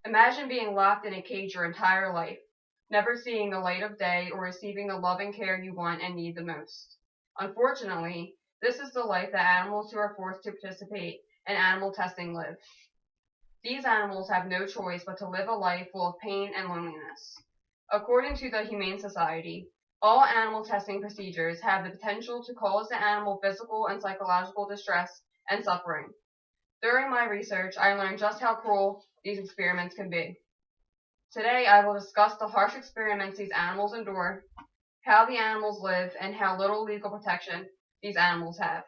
Imagine being locked in a cage your entire life, never seeing the light of day or receiving the love and care you want and need the most. Unfortunately, this is the life that animals who are forced to participate in animal testing live. These animals have no choice but to live a life full of pain and loneliness. According to the Humane Society, all animal testing procedures have the potential to cause the animal physical and psychological distress and suffering. During my research, I learned just how cruel these experiments can be. Today, I will discuss the harsh experiments these animals endure, how the animals live, and how little legal protection these animals have.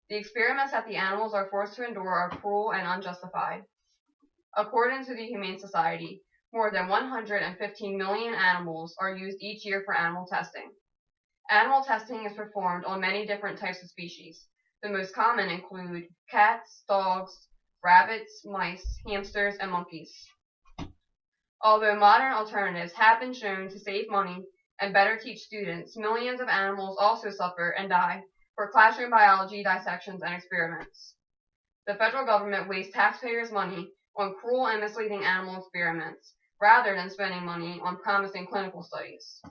The experiments that the animals are forced to endure are cruel and unjustified. According to the Humane Society, more than 115 million animals are used each year for animal testing. Animal testing is performed on many different types of species. The most common include cats, dogs, rabbits, mice, hamsters, and monkeys. Although modern alternatives have been shown to save money and better teach students, millions of animals also suffer and die for classroom biology dissections and experiments. The federal government wastes taxpayers' money on cruel and misleading animal experiments rather than spending money on promising clinical studies.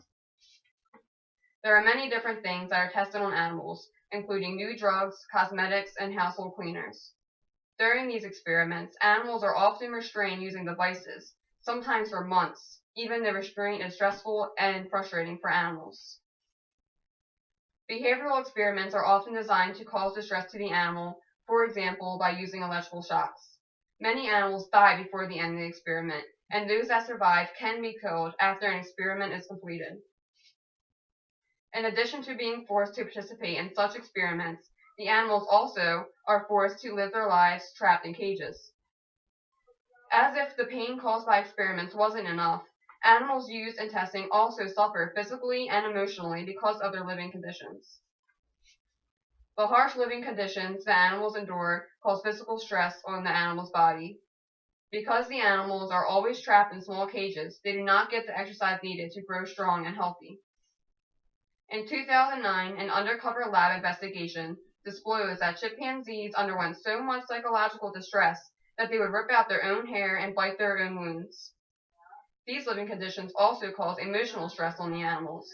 There are many different things that are tested on animals, including new drugs, cosmetics, and household cleaners. During these experiments, animals are often restrained using devices, sometimes for months, even the restraint is stressful and frustrating for animals. Behavioral experiments are often designed to cause distress to the animal, for example, by using electrical shocks. Many animals die before the end of the experiment, and those that survive can be killed after an experiment is completed. In addition to being forced to participate in such experiments, the animals also are forced to live their lives trapped in cages. As if the pain caused by experiments wasn't enough, animals used in testing also suffer physically and emotionally because of their living conditions. The harsh living conditions the animals endure cause physical stress on the animal's body. Because the animals are always trapped in small cages, they do not get the exercise needed to grow strong and healthy. In 2009, an undercover lab investigation disclosed that chimpanzees underwent so much psychological distress that they would rip out their own hair and bite their own wounds. These living conditions also cause emotional stress on the animals.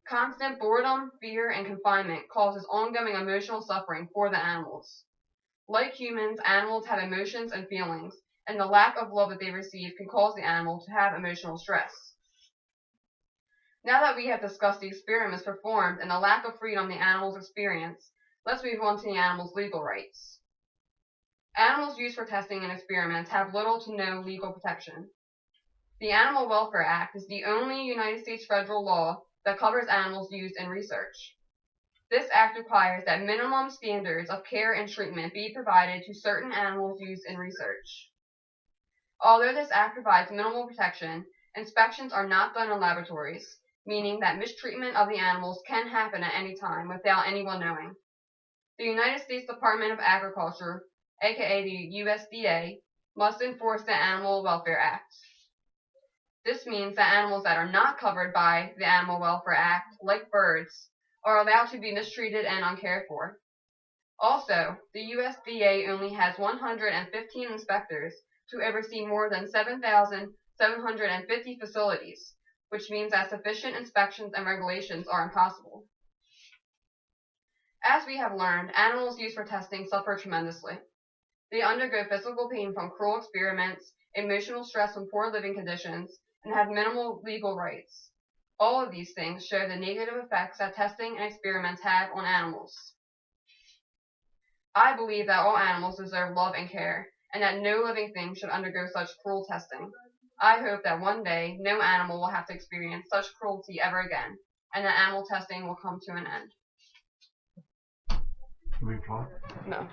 Constant boredom, fear, and confinement causes ongoing emotional suffering for the animals. Like humans, animals have emotions and feelings, and the lack of love that they receive can cause the animal to have emotional stress. Now that we have discussed the experiments performed and the lack of freedom the animals experience, let's move on to the animals' legal rights. Animals used for testing and experiments have little to no legal protection. The Animal Welfare Act is the only United States federal law that covers animals used in research. This act requires that minimum standards of care and treatment be provided to certain animals used in research. Although this act provides minimal protection, inspections are not done in laboratories, meaning that mistreatment of the animals can happen at any time without anyone knowing. The United States Department of Agriculture, aka the USDA, must enforce the Animal Welfare Act. This means that animals that are not covered by the Animal Welfare Act, like birds, are allowed to be mistreated and uncared for. Also, the USDA only has 115 inspectors to oversee more than 7,750 facilities, which means that sufficient inspections and regulations are impossible. As we have learned, animals used for testing suffer tremendously. They undergo physical pain from cruel experiments, emotional stress from poor living conditions, and have minimal legal rights. All of these things show the negative effects that testing and experiments have on animals. I believe that all animals deserve love and care, and that no living thing should undergo such cruel testing. I hope that one day no animal will have to experience such cruelty ever again, and that animal testing will come to an end. Can we applaud? No.